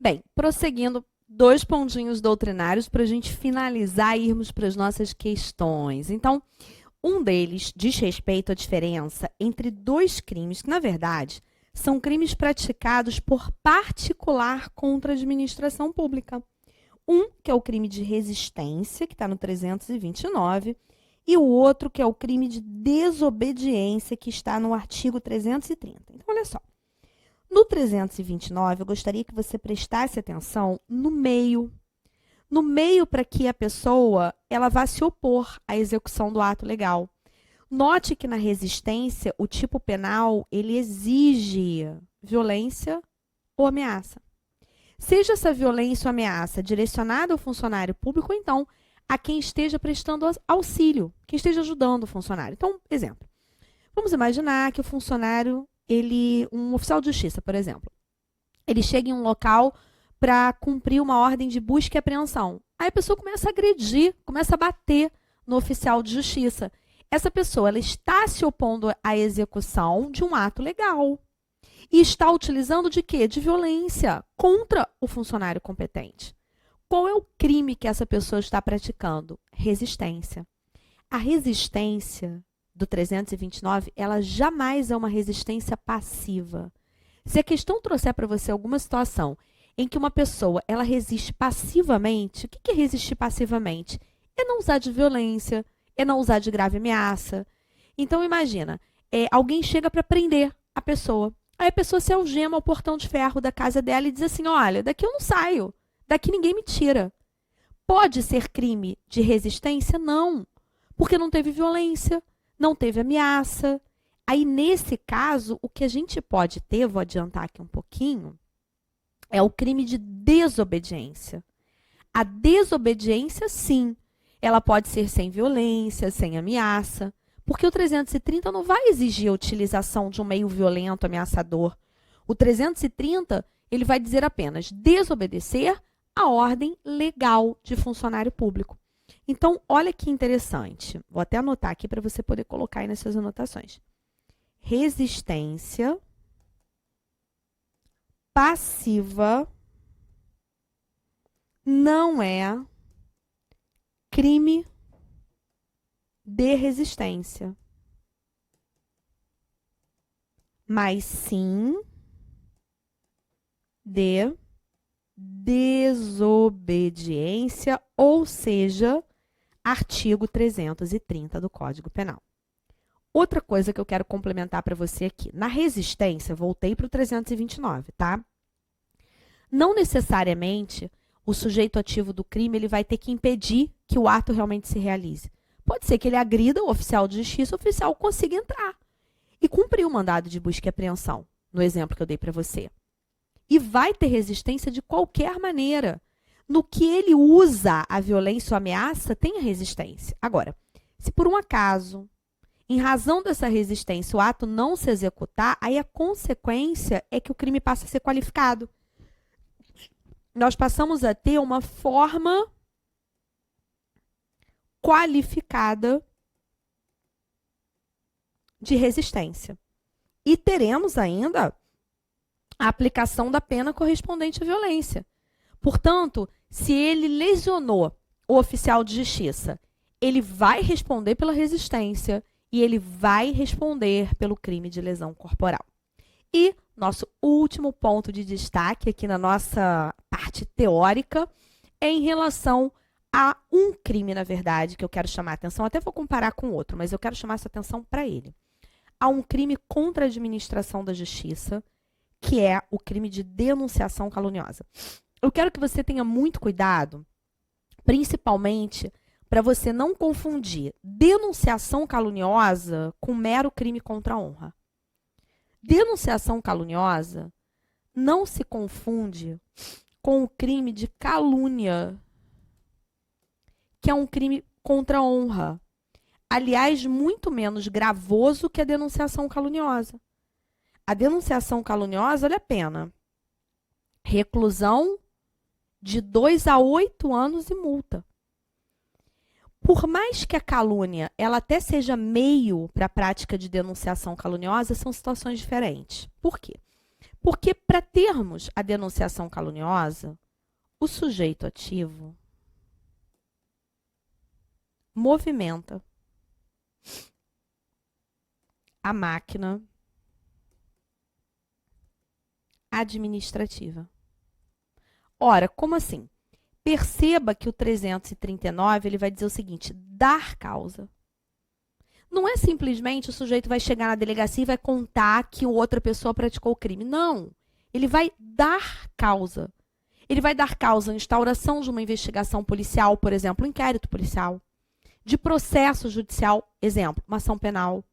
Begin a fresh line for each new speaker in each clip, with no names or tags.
Bem, prosseguindo, 2 pontinhos doutrinários para a gente finalizar e irmos para as nossas questões. Então, um deles diz respeito à diferença entre 2 crimes que, na verdade, são crimes praticados por particular contra a administração pública. Um, que é o crime de resistência, que está no 329, e o outro, que é o crime de desobediência, que está no artigo 330. Então, olha só. No 329, eu gostaria que você prestasse atenção no meio. No meio para que a pessoa ela vá se opor à execução do ato legal. Note que na resistência, o tipo penal, ele exige violência ou ameaça. Seja essa violência ou ameaça direcionada ao funcionário público, ou então a quem esteja prestando auxílio, quem esteja ajudando o funcionário. Então, exemplo, vamos imaginar que o funcionário, um oficial de justiça, por exemplo, ele chega em um local para cumprir uma ordem de busca e apreensão. Aí a pessoa começa a agredir, começa a bater no oficial de justiça. Essa pessoa ela está se opondo à execução de um ato legal. E está utilizando de quê? De violência contra o funcionário competente. Qual é o crime que essa pessoa está praticando? Resistência. A resistência do 329, ela jamais é uma resistência passiva. Se a questão trouxer para você alguma situação em que uma pessoa ela resiste passivamente, o que é resistir passivamente? É não usar de violência, é não usar de grave ameaça. Então, imagina, alguém chega para prender a pessoa. Aí a pessoa se algema ao portão de ferro da casa dela e diz assim, olha, daqui eu não saio, daqui ninguém me tira. Pode ser crime de resistência? Não, porque não teve violência, não teve ameaça. Aí, nesse caso, o que a gente pode ter, vou adiantar aqui um pouquinho, é o crime de desobediência. A desobediência, sim, ela pode ser sem violência, sem ameaça, porque o 330 não vai exigir a utilização de um meio violento, ameaçador. O 330, ele vai dizer apenas desobedecer a ordem legal de funcionário público. Então, olha que interessante. Vou até anotar aqui para você poder colocar aí nas suas anotações. Resistência passiva não é crime de resistência, mas sim de desobediência, ou seja, artigo 330 do Código Penal. Outra coisa que eu quero complementar para você aqui. Na resistência, voltei para o 329, tá? Não necessariamente o sujeito ativo do crime ele vai ter que impedir que o ato realmente se realize. Pode ser que ele agrida o oficial de justiça, o oficial consiga entrar e cumprir o mandado de busca e apreensão, no exemplo que eu dei para você. E vai ter resistência de qualquer maneira. No que ele usa a violência ou a ameaça, tem a resistência. Agora, se por um acaso, em razão dessa resistência, o ato não se executar, aí a consequência é que o crime passa a ser qualificado. Nós passamos a ter uma forma qualificada de resistência. E teremos ainda a aplicação da pena correspondente à violência. Portanto, se ele lesionou o oficial de justiça, ele vai responder pela resistência e ele vai responder pelo crime de lesão corporal. E nosso último ponto de destaque aqui na nossa parte teórica é em relação a um crime, na verdade, que eu quero chamar a atenção, até vou comparar com outro, mas eu quero chamar essa atenção para ele. Há um crime contra a administração da justiça, que é o crime de denunciação caluniosa. Eu quero que você tenha muito cuidado, principalmente para você não confundir denunciação caluniosa com mero crime contra a honra. Denunciação caluniosa não se confunde com o crime de calúnia, que é um crime contra a honra. Aliás, muito menos gravoso que a denunciação caluniosa. A denunciação caluniosa, olha a pena. Reclusão de 2 a 8 anos e multa. Por mais que a calúnia ela até seja meio para a prática de denunciação caluniosa, são situações diferentes. Por quê? Porque para termos a denunciação caluniosa, o sujeito ativo movimenta a máquina administrativa. Ora, como assim? Perceba que o 339 ele vai dizer o seguinte: dar causa. Não é simplesmente o sujeito vai chegar na delegacia e vai contar que outra pessoa praticou o crime. Não. Ele vai dar causa. Ele vai dar causa à instauração de uma investigação policial, por exemplo, um inquérito policial, de processo judicial, exemplo, uma ação penal,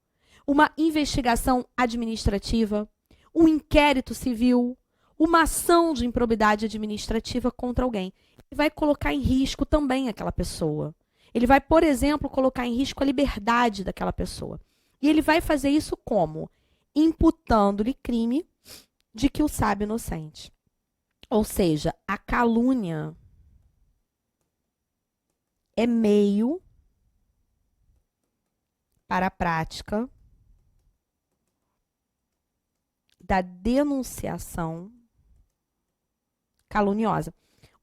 uma investigação administrativa, um inquérito civil, uma ação de improbidade administrativa contra alguém. Ele vai colocar em risco também aquela pessoa. Ele vai, por exemplo, colocar em risco a liberdade daquela pessoa. E ele vai fazer isso como? Imputando-lhe crime de que o sabe inocente. Ou seja, a calúnia é meio para a prática da denunciação caluniosa.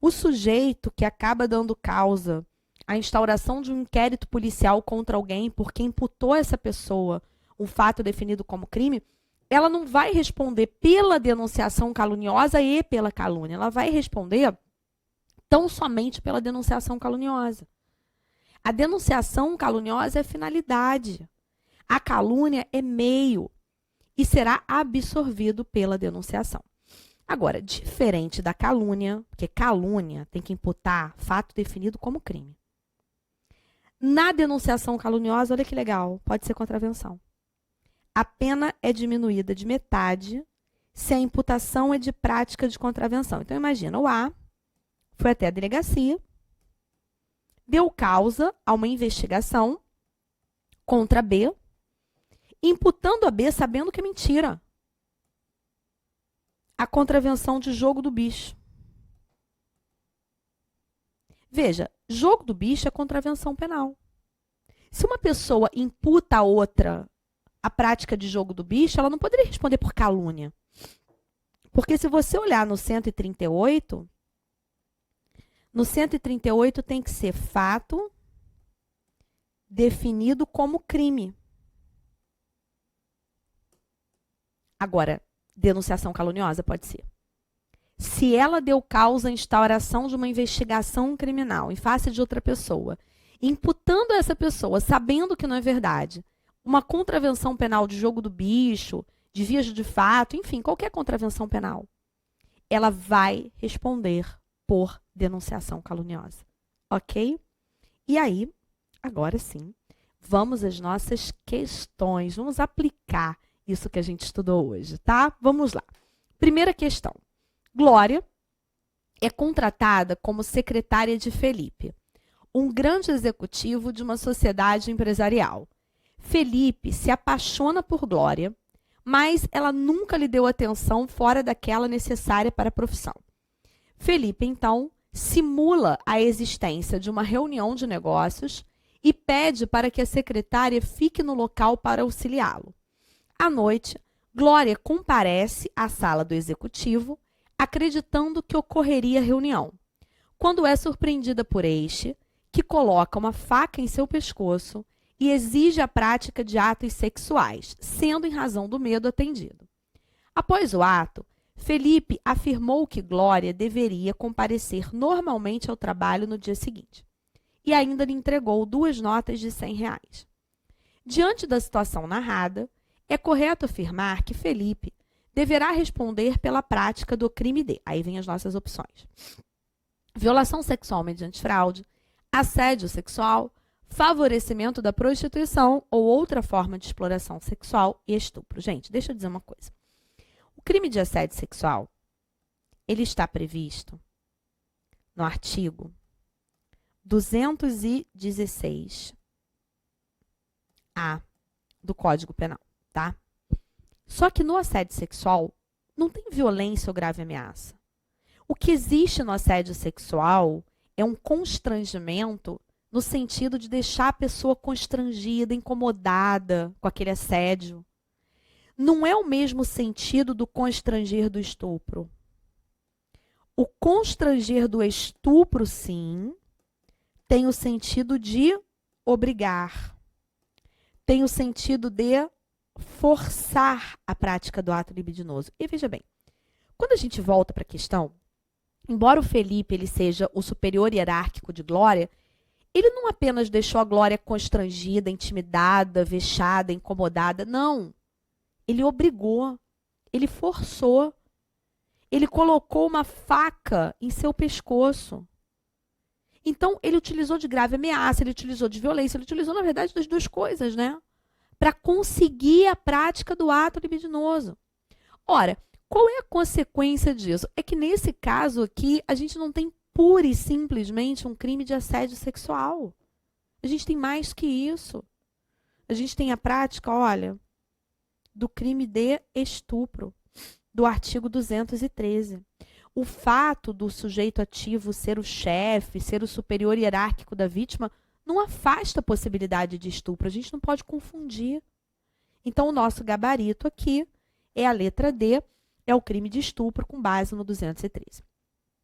O sujeito que acaba dando causa à instauração de um inquérito policial contra alguém porque imputou a essa pessoa um fato definido como crime, ela não vai responder pela denunciação caluniosa e pela calúnia. Ela vai responder tão somente pela denunciação caluniosa. A denunciação caluniosa é finalidade. A calúnia é meio e será absorvido pela denunciação. Agora, diferente da calúnia, porque calúnia tem que imputar fato definido como crime. Na denunciação caluniosa, olha que legal, pode ser contravenção. A pena é diminuída de metade se a imputação é de prática de contravenção. Então, imagina, o A foi até a delegacia, deu causa a uma investigação contra B, imputando a B sabendo que é mentira. A contravenção de jogo do bicho. Veja, jogo do bicho é contravenção penal. Se uma pessoa imputa a outra a prática de jogo do bicho, ela não poderia responder por calúnia. Porque se você olhar no 138 tem que ser fato definido como crime. Agora, denunciação caluniosa pode ser. Se ela deu causa à instauração de uma investigação criminal em face de outra pessoa, imputando a essa pessoa, sabendo que não é verdade, uma contravenção penal de jogo do bicho, de vias de fato, enfim, qualquer contravenção penal, ela vai responder por denunciação caluniosa. Ok? E aí, agora sim, vamos às nossas questões. Vamos aplicar isso que a gente estudou hoje, tá? Vamos lá. Primeira questão. Glória é contratada como secretária de Felipe, um grande executivo de uma sociedade empresarial. Felipe se apaixona por Glória, mas ela nunca lhe deu atenção fora daquela necessária para a profissão. Felipe, então, simula a existência de uma reunião de negócios e pede para que a secretária fique no local para auxiliá-lo. À noite, Glória comparece à sala do executivo, acreditando que ocorreria reunião, quando é surpreendida por este, que coloca uma faca em seu pescoço e exige a prática de atos sexuais, sendo em razão do medo atendido. Após o ato, Felipe afirmou que Glória deveria comparecer normalmente ao trabalho no dia seguinte e ainda lhe entregou 2 notas de R$ 100. Diante da situação narrada, é correto afirmar que Felipe deverá responder pela prática do crime de... Aí vem as nossas opções. Violação sexual mediante fraude, assédio sexual, favorecimento da prostituição ou outra forma de exploração sexual e estupro. Gente, deixa eu dizer uma coisa. O crime de assédio sexual, ele está previsto no artigo 216-A do Código Penal, tá? Só que no assédio sexual não tem violência ou grave ameaça. O que existe no assédio sexual é um constrangimento no sentido de deixar a pessoa constrangida, incomodada com aquele assédio. não é o mesmo sentido do constranger do estupro. O constranger do estupro, sim, tem o sentido de obrigar, tem o sentido de forçar a prática do ato libidinoso. E veja bem, quando a gente volta para a questão, embora o Felipe ele seja o superior hierárquico de Glória, ele não apenas deixou a Glória constrangida, intimidada, vexada, incomodada, não. Ele obrigou, ele forçou, ele colocou uma faca em seu pescoço. Então, ele utilizou de grave ameaça, ele utilizou de violência, ele utilizou, na verdade, das duas coisas, né? Para conseguir a prática do ato libidinoso. Ora, qual é a consequência disso? É que nesse caso aqui, a gente não tem pura e simplesmente um crime de assédio sexual. A gente tem mais que isso. A gente tem a prática, olha, do crime de estupro, do artigo 213. O fato do sujeito ativo ser o chefe, ser o superior hierárquico da vítima, não afasta a possibilidade de estupro. A gente não pode confundir. Então, o nosso gabarito aqui é a letra D, é o crime de estupro com base no 213.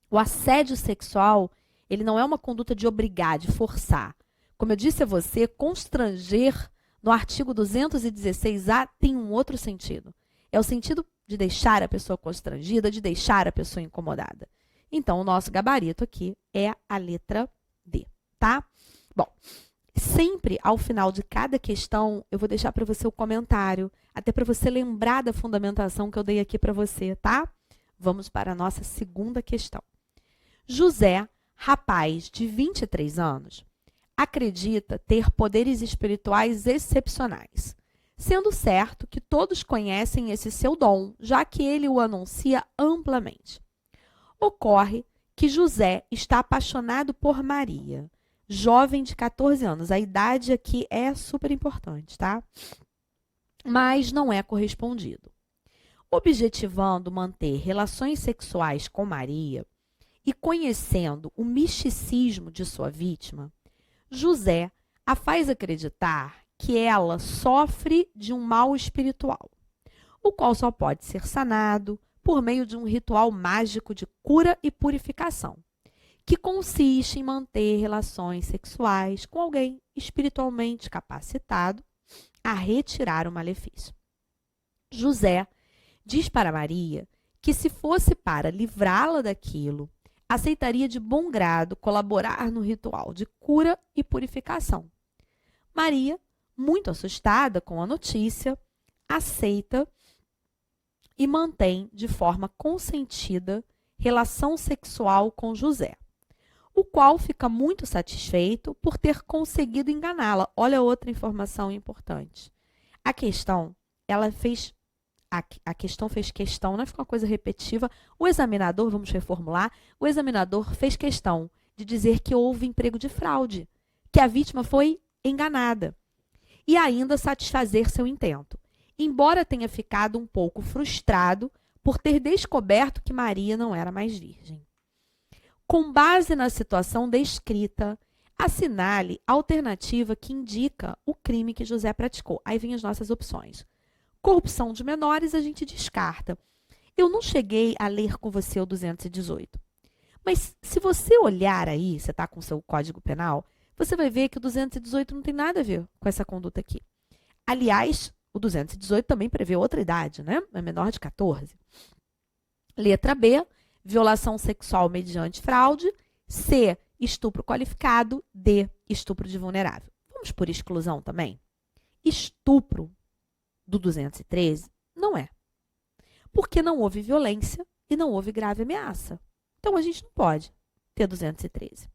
O assédio sexual, ele não é uma conduta de obrigar, de forçar. Como eu disse a você, constranger no artigo 216A tem um outro sentido. É o sentido de deixar a pessoa constrangida, de deixar a pessoa incomodada. Então, o nosso gabarito aqui é a letra D, tá? Bom, sempre ao final de cada questão, eu vou deixar para você o comentário, até para você lembrar da fundamentação que eu dei aqui para você, tá? Vamos para a nossa segunda questão. José, rapaz de 23 anos, acredita ter poderes espirituais excepcionais, sendo certo que todos conhecem esse seu dom, já que ele o anuncia amplamente. Ocorre que José está apaixonado por Maria, jovem de 14 anos. A idade aqui é super importante, tá? Mas não é correspondido. Objetivando manter relações sexuais com Maria e conhecendo o misticismo de sua vítima, José a faz acreditar que ela sofre de um mal espiritual, o qual só pode ser sanado por meio de um ritual mágico de cura e purificação, que consiste em manter relações sexuais com alguém espiritualmente capacitado a retirar o malefício. José diz para Maria que, se fosse para livrá-la daquilo, aceitaria de bom grado colaborar no ritual de cura e purificação. Maria, muito assustada com a notícia, aceita e mantém de forma consentida relação sexual com José, o qual fica muito satisfeito por ter conseguido enganá-la. Olha outra informação importante. A questão fez questão, não ficou uma coisa repetitiva. O examinador, vamos reformular, o examinador fez questão de dizer que houve emprego de fraude, que a vítima foi enganada, e ainda satisfazer seu intento, embora tenha ficado um pouco frustrado por ter descoberto que Maria não era mais virgem. Com base na situação descrita, assinale a alternativa que indica o crime que José praticou. Aí vem as nossas opções. Corrupção de menores a gente descarta. Eu não cheguei a ler com você o 218. Mas se você olhar aí, você está com o seu Código Penal, você vai ver que o 218 não tem nada a ver com essa conduta aqui. Aliás, o 218 também prevê outra idade, né? É menor de 14. Letra B, violação sexual mediante fraude. C, estupro qualificado. D, estupro de vulnerável. Vamos por exclusão também? Estupro do 213 não é. Porque não houve violência e não houve grave ameaça. Então, a gente não pode ter 213.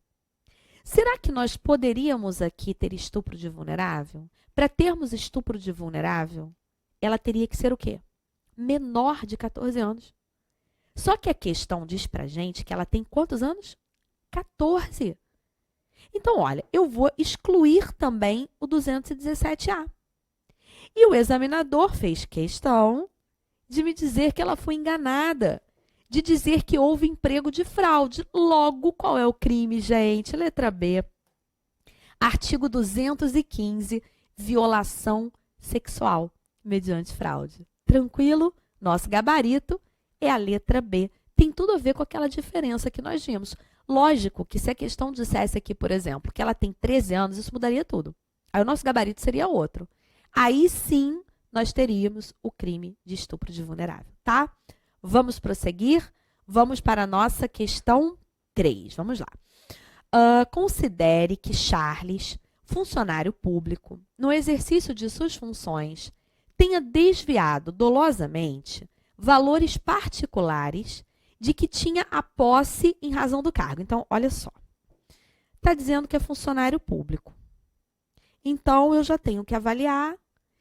Será que nós poderíamos aqui ter estupro de vulnerável? Para termos estupro de vulnerável, ela teria que ser o quê? Menor de 14 anos. Só que a questão diz pra gente que ela tem quantos anos? 14. Então, olha, eu vou excluir também o 217A. E o examinador fez questão de me dizer que ela foi enganada, de dizer que houve emprego de fraude. Logo, qual é o crime, gente? Letra B. Artigo 215, violação sexual mediante fraude. Tranquilo? Nosso gabarito é a letra B. Tem tudo a ver com aquela diferença que nós vimos. Lógico que se a questão dissesse aqui, por exemplo, que ela tem 13 anos, isso mudaria tudo. Aí o nosso gabarito seria outro. Aí sim, nós teríamos o crime de estupro de vulnerável, tá? Vamos prosseguir? Vamos para a nossa questão 3. Vamos lá. Considere que Charles, funcionário público, no exercício de suas funções, tenha desviado dolosamente valores particulares de que tinha a posse em razão do cargo. Então, olha só. Está dizendo que é funcionário público. Então, eu já tenho que avaliar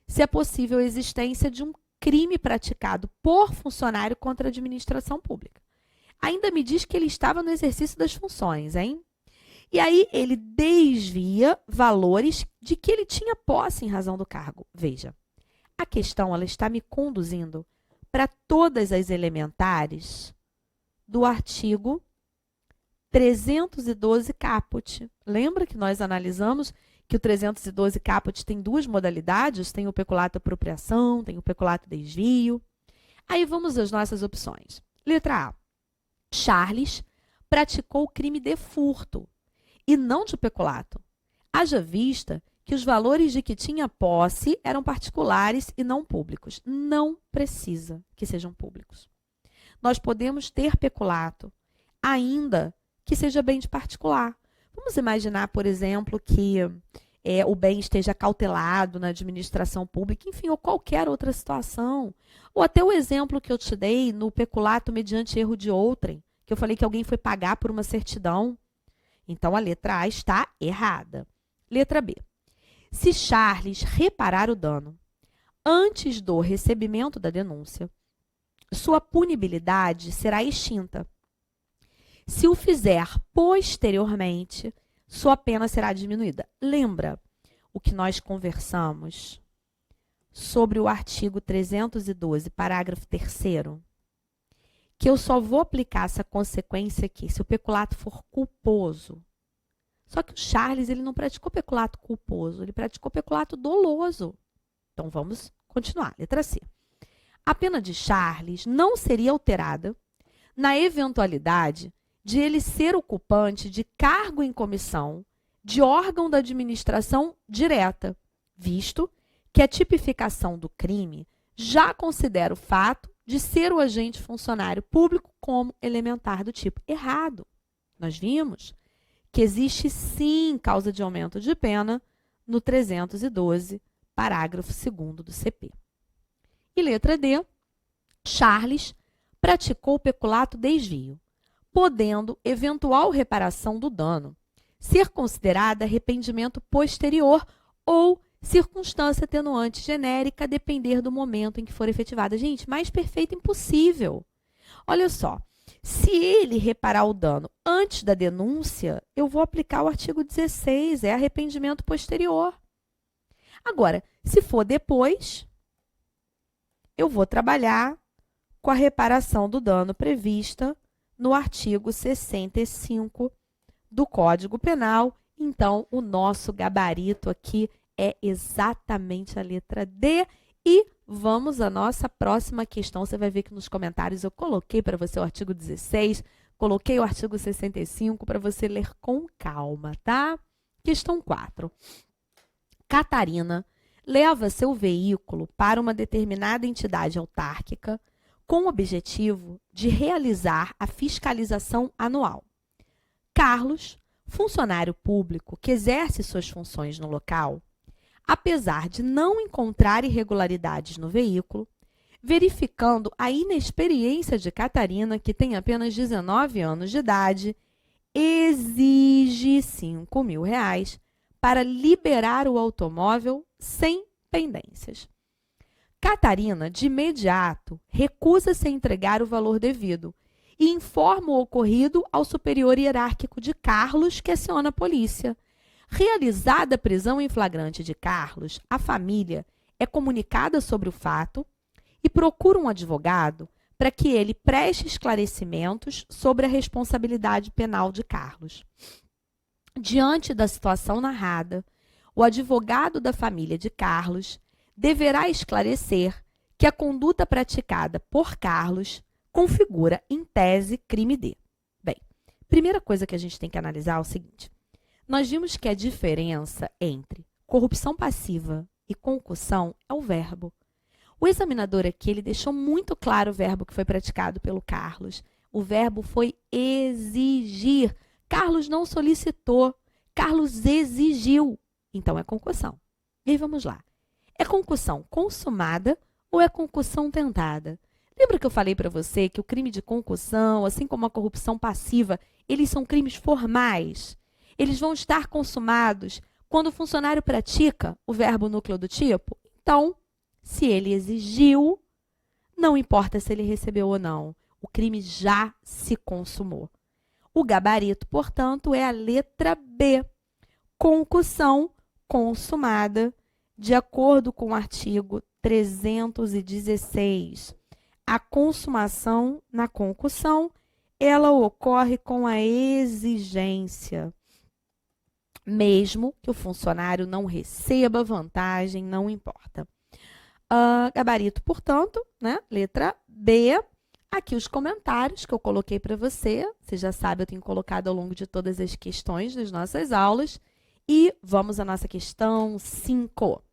se é possível a existência de um crime praticado por funcionário contra a administração pública. Ainda me diz que ele estava no exercício das funções, hein? E aí, ele desvia valores de que ele tinha posse em razão do cargo. Veja, a questão ela está me conduzindo para todas as elementares do artigo 312 caput. Lembra que nós analisamos que o 312 caput tem duas modalidades? Tem o peculato apropriação, tem o peculato desvio. Aí vamos às nossas opções. Letra A. Charles praticou o crime de furto e não de peculato. Haja vista que os valores de que tinha posse eram particulares e não públicos. Não precisa que sejam públicos. Nós podemos ter peculato, ainda que seja bem de particular. Vamos imaginar, por exemplo, que o bem esteja cautelado na administração pública, enfim, ou qualquer outra situação. Ou até o exemplo que eu te dei no peculato mediante erro de outrem, que eu falei que alguém foi pagar por uma certidão. Então, a letra A está errada. Letra B. Se Charles reparar o dano antes do recebimento da denúncia, sua punibilidade será extinta. Se o fizer posteriormente, sua pena será diminuída. Lembra o que nós conversamos sobre o artigo 312, parágrafo 3º? Que eu só vou aplicar essa consequência aqui se o peculato for culposo. Só que o Charles ele não praticou peculato culposo, ele praticou peculato doloso. Então, vamos continuar. Letra C. A pena de Charles não seria alterada na eventualidade de ele ser ocupante de cargo em comissão de órgão da administração direta, visto que a tipificação do crime já considera o fato de ser o agente funcionário público como elementar do tipo. Errado. Nós vimos que existe sim causa de aumento de pena no 312, parágrafo 2º do CP. E letra D, Charles praticou peculato desvio, podendo eventual reparação do dano ser considerada arrependimento posterior ou circunstância atenuante genérica, a depender do momento em que for efetivada. Gente, mais perfeito impossível. Olha só, se ele reparar o dano antes da denúncia, eu vou aplicar o artigo 16, é arrependimento posterior. Agora, se for depois, eu vou trabalhar com a reparação do dano prevista no artigo 65 do Código Penal. Então, o nosso gabarito aqui é exatamente a letra D. E vamos à nossa próxima questão. Você vai ver que nos comentários eu coloquei para você o artigo 16, coloquei o artigo 65 para você ler com calma, tá? Questão 4. Catarina leva seu veículo para uma determinada entidade autárquica com o objetivo de realizar a fiscalização anual. Carlos, funcionário público que exerce suas funções no local, apesar de não encontrar irregularidades no veículo, verificando a inexperiência de Catarina, que tem apenas 19 anos de idade, exige R$5.000 para liberar o automóvel sem pendências. Catarina, de imediato, recusa-se a entregar o valor devido e informa o ocorrido ao superior hierárquico de Carlos, que aciona a polícia. Realizada a prisão em flagrante de Carlos, a família é comunicada sobre o fato e procura um advogado para que ele preste esclarecimentos sobre a responsabilidade penal de Carlos. Diante da situação narrada, o advogado da família de Carlos deverá esclarecer que a conduta praticada por Carlos configura, em tese, crime D. Bem, primeira coisa que a gente tem que analisar é o seguinte. Nós vimos que a diferença entre corrupção passiva e concussão é o verbo. O examinador aqui, ele deixou muito claro o verbo que foi praticado pelo Carlos. O verbo foi exigir. Carlos não solicitou, Carlos exigiu. Então, é concussão. E aí, vamos lá. É concussão consumada ou é concussão tentada? Lembra que eu falei para você que o crime de concussão, assim como a corrupção passiva, eles são crimes formais. Eles vão estar consumados quando o funcionário pratica o verbo núcleo do tipo. Então, se ele exigiu, não importa se ele recebeu ou não, o crime já se consumou. O gabarito, portanto, é a letra B. Concussão consumada, de acordo com o artigo 316. A consumação na concussão, ela ocorre com a exigência. Mesmo que o funcionário não receba vantagem, não importa. Gabarito, portanto, né? Letra B. Aqui os comentários que eu coloquei para você. Você já sabe, eu tenho colocado ao longo de todas as questões das nossas aulas. E vamos à nossa questão 5.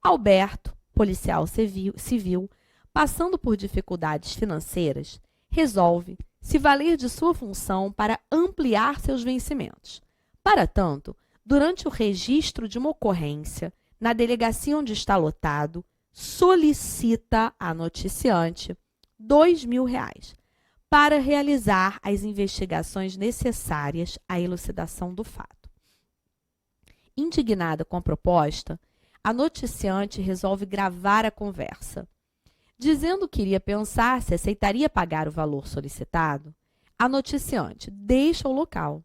Alberto, policial civil, passando por dificuldades financeiras, resolve se valer de sua função para ampliar seus vencimentos. Para tanto, durante o registro de uma ocorrência, na delegacia onde está lotado, solicita à noticiante R$ 2.000 para realizar as investigações necessárias à elucidação do fato. Indignada com a proposta, a noticiante resolve gravar a conversa. Dizendo que iria pensar se aceitaria pagar o valor solicitado, a noticiante deixa o local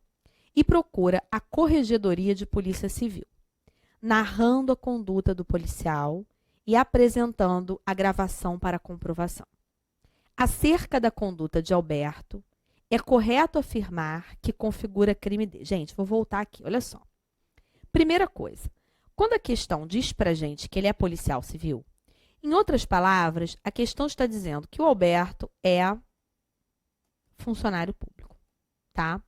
e procura a Corregedoria de Polícia Civil, narrando a conduta do policial e apresentando a gravação para comprovação. Acerca da conduta de Alberto, é correto afirmar que configura crime D. Gente, vou voltar aqui, olha só. Primeira coisa, quando a questão diz pra gente que ele é policial civil, em outras palavras, a questão está dizendo que o Alberto é funcionário público, tá?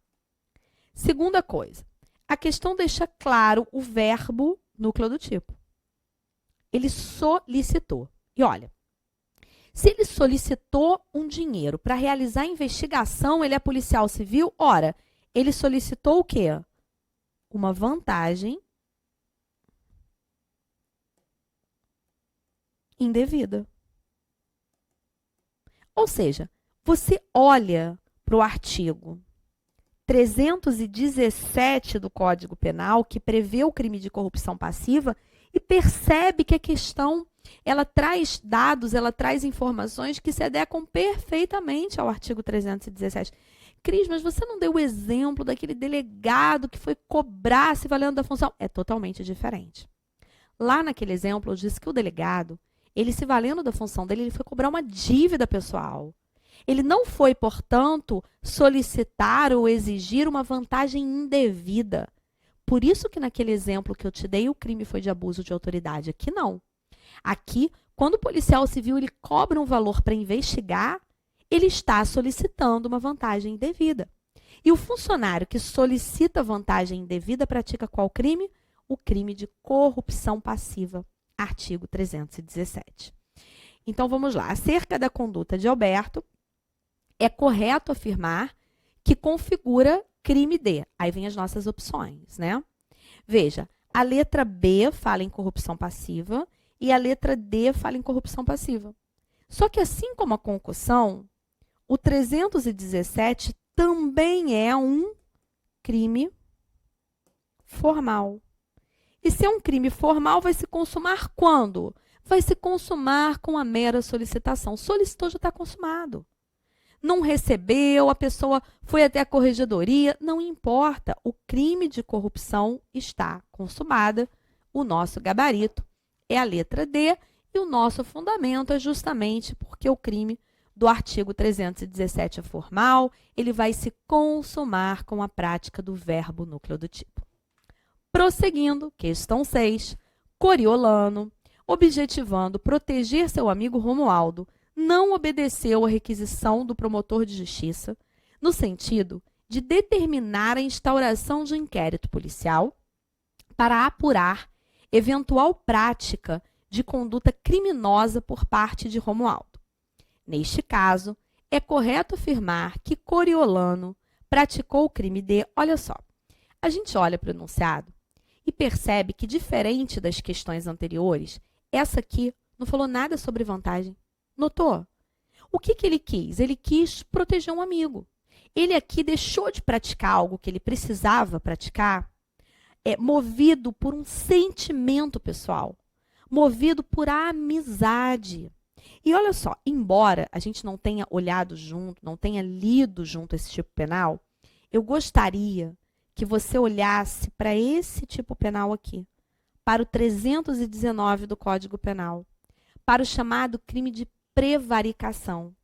Segunda coisa, a questão deixa claro o verbo núcleo do tipo. Ele solicitou. E olha, se ele solicitou um dinheiro para realizar a investigação, ele é policial civil, ora, ele solicitou o quê? Uma vantagem indevida. Ou seja, você olha para o artigo 317 do Código Penal, que prevê o crime de corrupção passiva, e percebe que a questão, ela traz dados, ela traz informações que se adequam perfeitamente ao artigo 317. Cris, mas você não deu o exemplo daquele delegado que foi cobrar se valendo da função? É totalmente diferente. Lá naquele exemplo, eu disse que o delegado, ele se valendo da função dele, ele foi cobrar uma dívida pessoal. Ele não foi, portanto, solicitar ou exigir uma vantagem indevida. Por isso que naquele exemplo que eu te dei, o crime foi de abuso de autoridade. Aqui não. Aqui, quando o policial civil ele cobra um valor para investigar, ele está solicitando uma vantagem indevida. E o funcionário que solicita vantagem indevida pratica qual crime? O crime de corrupção passiva, artigo 317. Então, vamos lá. Acerca da conduta de Alberto, é correto afirmar que configura crime D. Aí vem as nossas opções, né? Veja, a letra B fala em corrupção passiva e a letra D fala em corrupção passiva. Só que assim como a concussão, o 317 também é um crime formal. E se é um crime formal, vai se consumar quando? Vai se consumar com a mera solicitação. Solicitou, já está consumado. Não recebeu, a pessoa foi até a corregedoria, não importa. O crime de corrupção está consumado. O nosso gabarito é a letra D e o nosso fundamento é justamente porque o crime do artigo 317 é formal, ele vai se consumar com a prática do verbo núcleo do tipo. Prosseguindo, questão 6, Coriolano. objetivando proteger seu amigo Romualdo, não obedeceu à requisição do promotor de justiça, no sentido de determinar a instauração de inquérito policial para apurar eventual prática de conduta criminosa por parte de Romualdo. Neste caso, é correto afirmar que Coriolano praticou o crime de... Olha só, a gente olha para o enunciado e percebe que, diferente das questões anteriores, essa aqui não falou nada sobre vantagem. Notou? O que ele quis? Ele quis proteger um amigo. Ele aqui deixou de praticar algo que ele precisava praticar, movido por um sentimento pessoal, movido por amizade. E olha só, embora a gente não tenha olhado junto, não tenha lido junto esse tipo penal, eu gostaria que você olhasse para esse tipo penal aqui, para o 319 do Código Penal, para o chamado crime de prevaricação.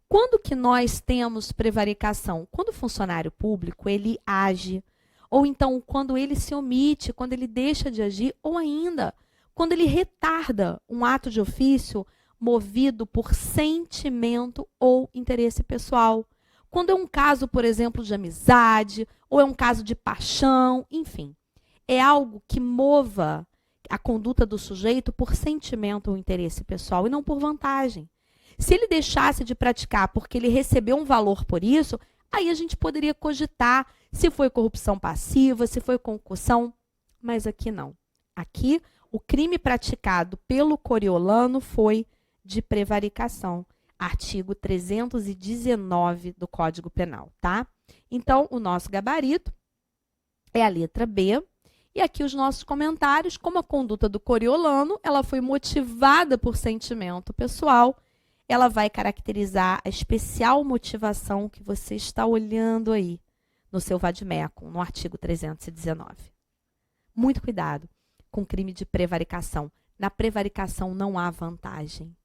Quando que nós temos prevaricação? Quando o funcionário público ele age, ou então quando ele se omite, quando ele deixa de agir, ou ainda quando ele retarda um ato de ofício movido por sentimento ou interesse pessoal. Quando é um caso, por exemplo, de amizade, ou é um caso de paixão, enfim. É algo que mova a conduta do sujeito por sentimento ou interesse pessoal e não por vantagem. Se ele deixasse de praticar porque ele recebeu um valor por isso, aí a gente poderia cogitar se foi corrupção passiva, se foi concussão, mas aqui não. Aqui, o crime praticado pelo Coriolano foi de prevaricação, artigo 319 do Código Penal, tá? Então, o nosso gabarito é a letra B. E aqui os nossos comentários, como a conduta do Coriolano, ela foi motivada por sentimento pessoal, ela vai caracterizar a especial motivação que você está olhando aí no seu vade-mecum, no artigo 319. Muito cuidado com o crime de prevaricação. Na prevaricação não há vantagem.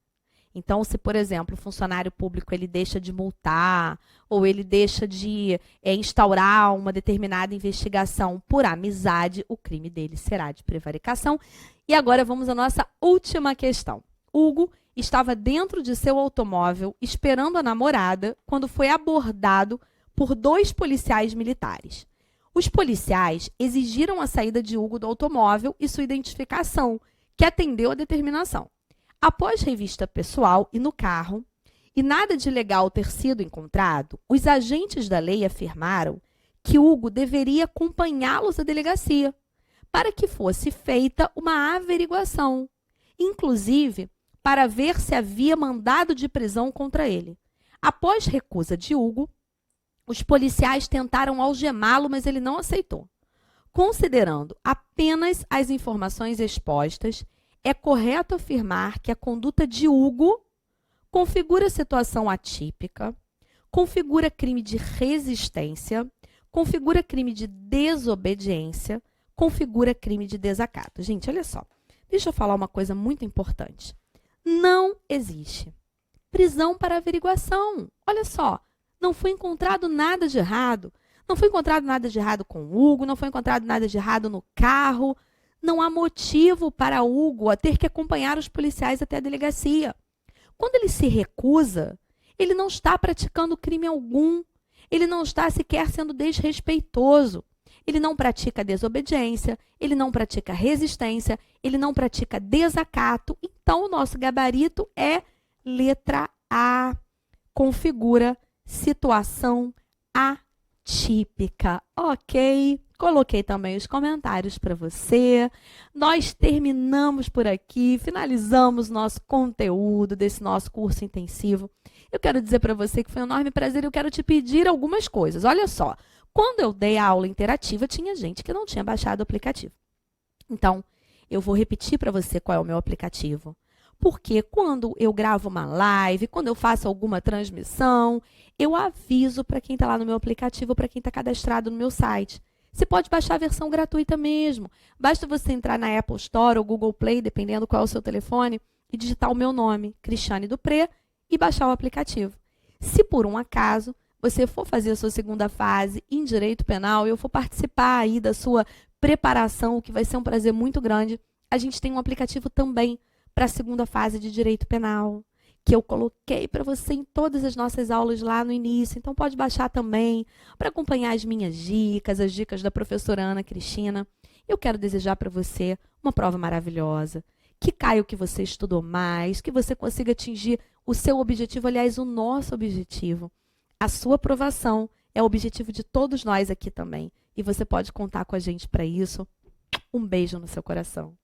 Então, se, por exemplo, o funcionário público ele deixa de multar ou ele deixa de instaurar uma determinada investigação por amizade, o crime dele será de prevaricação. E agora vamos à nossa última questão. Hugo estava dentro de seu automóvel esperando a namorada quando foi abordado por 2 policiais militares. Os policiais exigiram a saída de Hugo do automóvel e sua identificação, que atendeu à determinação. Após revista pessoal e no carro, e nada de ilegal ter sido encontrado, os agentes da lei afirmaram que Hugo deveria acompanhá-los à delegacia, para que fosse feita uma averiguação, inclusive para ver se havia mandado de prisão contra ele. Após recusa de Hugo, os policiais tentaram algemá-lo, mas ele não aceitou. Considerando apenas as informações expostas, é correto afirmar que a conduta de Hugo configura situação atípica, configura crime de resistência, configura crime de desobediência, configura crime de desacato. Gente, olha só, deixa eu falar uma coisa muito importante. Não existe prisão para averiguação. Olha só, não foi encontrado nada de errado. Não foi encontrado nada de errado com o Hugo, não foi encontrado nada de errado no carro. Não há motivo para Hugo a ter que acompanhar os policiais até a delegacia. Quando ele se recusa, ele não está praticando crime algum. Ele não está sequer sendo desrespeitoso. Ele não pratica desobediência, ele não pratica resistência, ele não pratica desacato. Então, o nosso gabarito é letra A. Configura situação atípica. Ok? Coloquei também os comentários para você. Nós terminamos por aqui, finalizamos nosso conteúdo desse nosso curso intensivo. Eu quero dizer para você que foi um enorme prazer e eu quero te pedir algumas coisas. Olha só, quando eu dei a aula interativa, tinha gente que não tinha baixado o aplicativo. Então, eu vou repetir para você qual é o meu aplicativo. Porque quando eu gravo uma live, quando eu faço alguma transmissão, eu aviso para quem está lá no meu aplicativo, para quem está cadastrado no meu site. Você pode baixar a versão gratuita mesmo. Basta você entrar na Apple Store ou Google Play, dependendo qual é o seu telefone, e digitar o meu nome, Cristiane Dupré, e baixar o aplicativo. Se por um acaso você for fazer a sua segunda fase em direito penal, eu for participar aí da sua preparação, o que vai ser um prazer muito grande, a gente tem um aplicativo também para a segunda fase de Direito Penal, que eu coloquei para você em todas as nossas aulas lá no início. Então, pode baixar também para acompanhar as minhas dicas, as dicas da professora Ana Cristina. Eu quero desejar para você uma prova maravilhosa, que caia o que você estudou mais, que você consiga atingir o seu objetivo, aliás, o nosso objetivo. A sua aprovação é o objetivo de todos nós aqui também. E você pode contar com a gente para isso. Um beijo no seu coração.